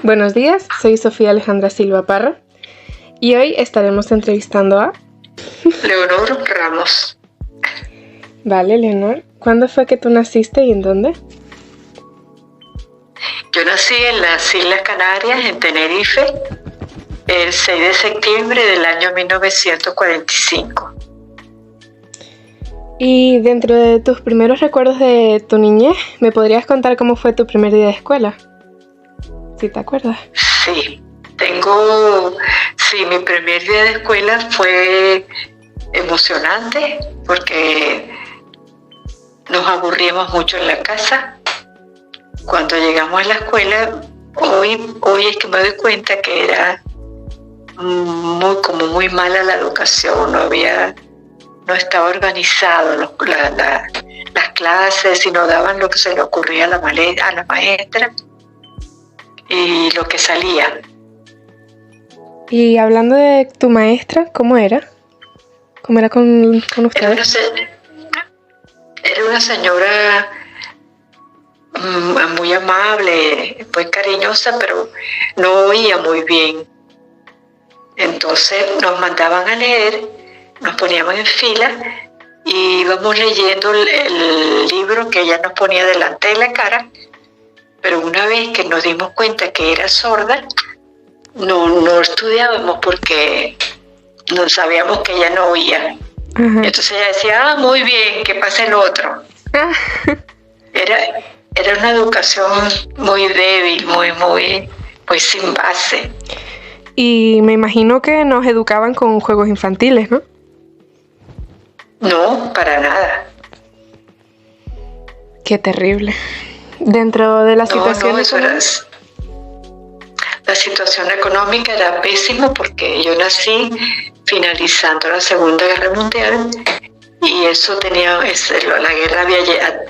Buenos días, soy Sofía Alejandra Silva Parra y hoy estaremos entrevistando a Leonor Ramos. Vale, Leonor, ¿cuándo fue que tú naciste y en dónde? Yo nací en las Islas Canarias, en Tenerife, el 6 de septiembre del año 1945. Y dentro de tus primeros recuerdos de tu niñez, ¿me podrías contar cómo fue tu primer día de escuela? ¿Sí te acuerdas? Sí, mi primer día de escuela fue emocionante porque nos aburríamos mucho en la casa. Cuando llegamos a la escuela, hoy es que me doy cuenta que era muy mala la educación, no estaba organizado las clases y no daban lo que se le ocurría a la maestra y lo que salía. Y hablando de tu maestra, ¿cómo era? ¿Cómo era con ustedes? Era una señora muy amable, muy cariñosa, pero no oía muy bien. Entonces nos mandaban a leer, nos poníamos en fila y íbamos leyendo el libro que ella nos ponía delante de la cara, pero una vez que nos dimos cuenta que era sorda, no estudiábamos porque no sabíamos que ella no oía. Ajá. Entonces ella decía, muy bien, que pase el otro. Era una educación muy débil, muy sin base. Y me imagino que nos educaban con juegos infantiles, ¿no? No, para nada. Qué terrible. Dentro de la situación la situación económica era pésima porque yo nací finalizando la Segunda Guerra Mundial y la guerra había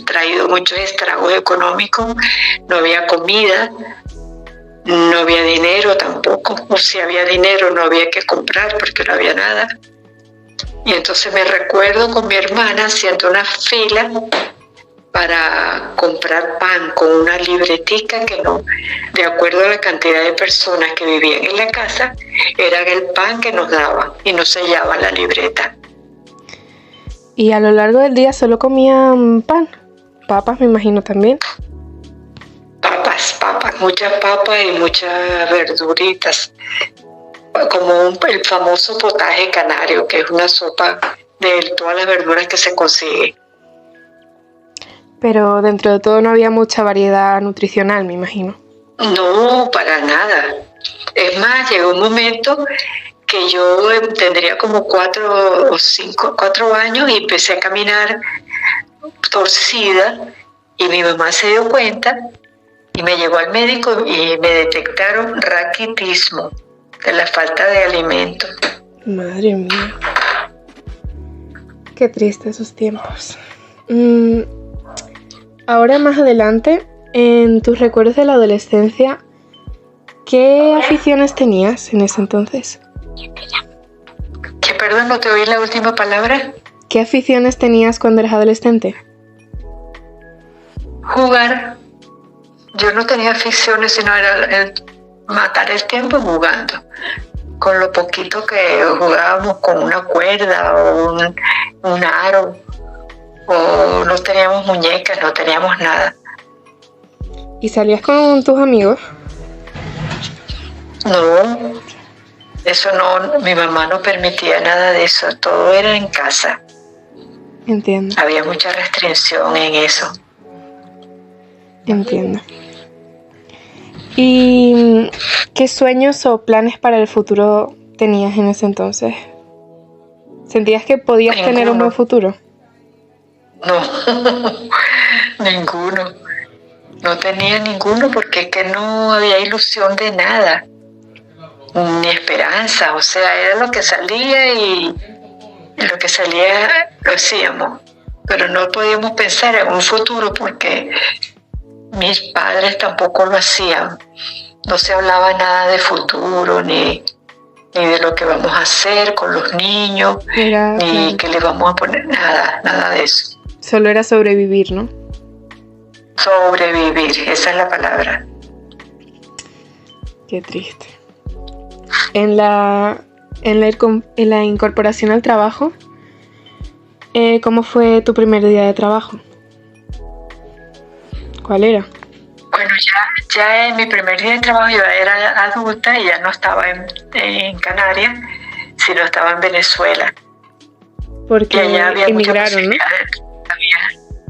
traído muchos estragos económicos, no había comida, no había dinero tampoco, o si había dinero no había que comprar porque no había nada. Y entonces me recuerdo con mi hermana haciendo una fila para comprar pan con una libretica que de acuerdo a la cantidad de personas que vivían en la casa, era el pan que nos daban y nos sellaban la libreta. ¿Y a lo largo del día solo comían pan? Papas, me imagino también. Papas, muchas papas y muchas verduritas, como el famoso potaje canario, que es una sopa de todas las verduras que se consigue. Pero dentro de todo no había mucha variedad nutricional, me imagino. No, para nada. Es más, llegó un momento que yo tendría como 4 años y empecé a caminar torcida y mi mamá se dio cuenta y me llevó al médico y me detectaron raquitismo, de la falta de alimento. Madre mía. Qué triste esos tiempos. Ahora más adelante, en tus recuerdos de la adolescencia, ¿qué aficiones tenías en ese entonces? ¿Qué, perdón, no te oí la última palabra? ¿Qué aficiones tenías cuando eras adolescente? Jugar. Yo no tenía aficiones, sino era matar el tiempo jugando. Con lo poquito que jugábamos con una cuerda o un aro, o no teníamos muñecas, no teníamos nada. ¿Y salías con tus amigos? No, eso no, mi mamá no permitía nada de eso, todo era en casa. Entiendo. Había mucha restricción en eso. Entiendo. ¿Y qué sueños o planes para el futuro tenías en ese entonces? ¿Sentías que podías tener un buen futuro? No, ninguno. No tenía ninguno porque es que no había ilusión de nada, ni esperanza. O sea, era lo que salía y lo que salía lo hacíamos. Pero no podíamos pensar en un futuro porque mis padres tampoco lo hacían. No se hablaba nada de futuro, ni de lo que vamos a hacer con los niños, ni que le vamos a poner nada de eso. Solo era sobrevivir, ¿no? Sobrevivir, esa es la palabra. Qué triste. En la incorporación al trabajo, ¿cómo fue tu primer día de trabajo? ¿Cuál era? Bueno, ya en mi primer día de trabajo yo era adulta y ya no estaba en Canarias, sino estaba en Venezuela. Porque y allá había emigraron, ¿no?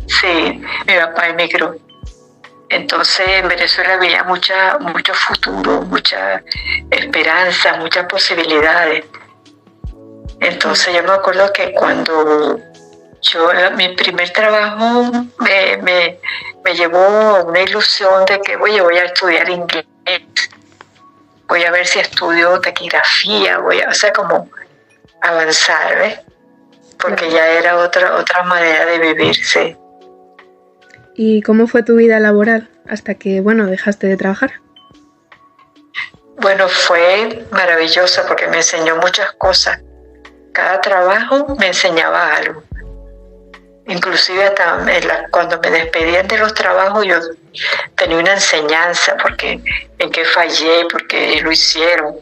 Sí, mi papá emigró. Entonces en Venezuela había mucho futuro, mucha esperanza, muchas posibilidades. Entonces yo me acuerdo que cuando mi primer trabajo me llevó una ilusión de que voy a estudiar inglés, voy a ver si estudio taquigrafía, o sea, como avanzar, ¿ves? Porque ya era otra manera de vivir, sí. ¿Y cómo fue tu vida laboral hasta que, dejaste de trabajar? Bueno, fue maravillosa porque me enseñó muchas cosas. Cada trabajo me enseñaba algo. Inclusive hasta cuando me despedían de los trabajos yo tenía una enseñanza porque en qué fallé, porque lo hicieron.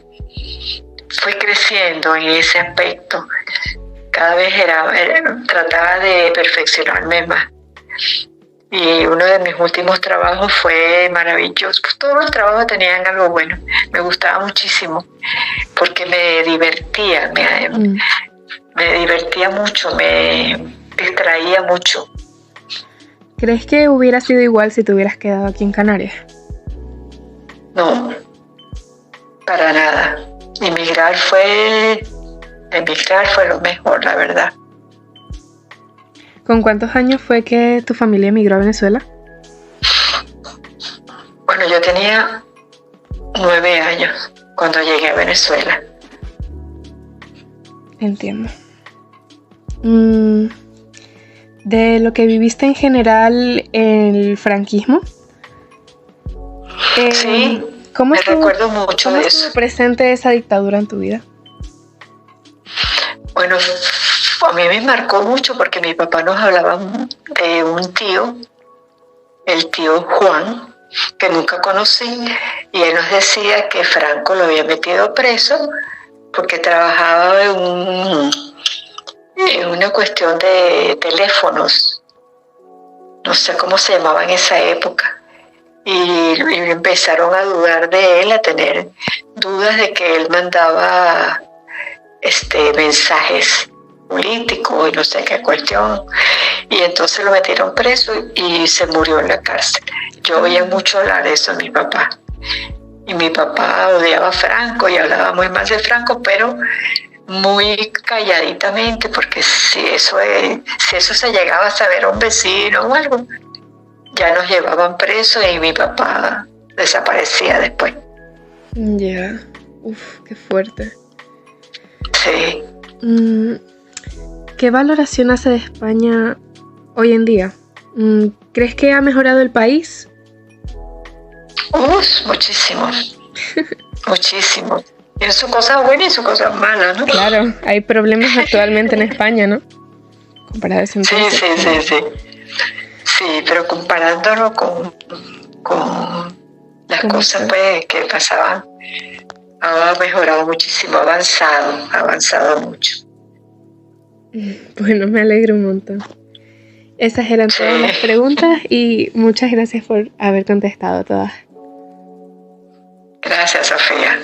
Fui creciendo en ese aspecto. Cada vez trataba de perfeccionarme más. Y uno de mis últimos trabajos fue maravilloso. Todos los trabajos tenían algo bueno. Me gustaba muchísimo porque me divertía, me divertía mucho, me distraía mucho. ¿Crees que hubiera sido igual si te hubieras quedado aquí en Canarias? No, para nada. Emigrar fue lo mejor, la verdad. ¿Con cuántos años fue que tu familia emigró a Venezuela? Bueno, yo tenía 9 años cuando llegué a Venezuela. Entiendo. De lo que viviste en general el franquismo. Sí, me recuerdo mucho de eso. ¿Cómo estuvo presente esa dictadura en tu vida? Bueno, a mí me marcó mucho porque mi papá nos hablaba de un tío, el tío Juan, que nunca conocí, y él nos decía que Franco lo había metido preso porque trabajaba en una cuestión de teléfonos, no sé cómo se llamaba en esa época, y empezaron a dudar de él, a tener dudas de que él mandaba mensajes políticos y no sé qué cuestión, y entonces lo metieron preso y se murió en la cárcel. Yo oía mucho hablar de eso de mi papá, y mi papá odiaba a Franco y hablaba muy mal de Franco, pero muy calladitamente, porque si eso se llegaba a saber a un vecino o algo, ya nos llevaban presos y mi papá desaparecía después. Ya, qué fuerte. Sí. ¿Qué valoración hace de España hoy en día? ¿Crees que ha mejorado el país? Muchísimo. Muchísimo. Tiene sus cosas buenas y sus cosas malas, ¿no? Claro, hay problemas actualmente en España, ¿no? Comparado a ese entonces. Sí. Sí, pero comparándolo con las cosas que pasaban, ha mejorado muchísimo, ha avanzado mucho. Bueno, me alegro un montón. Esas eran todas las preguntas y muchas gracias por haber contestado todas. Gracias, Sofía.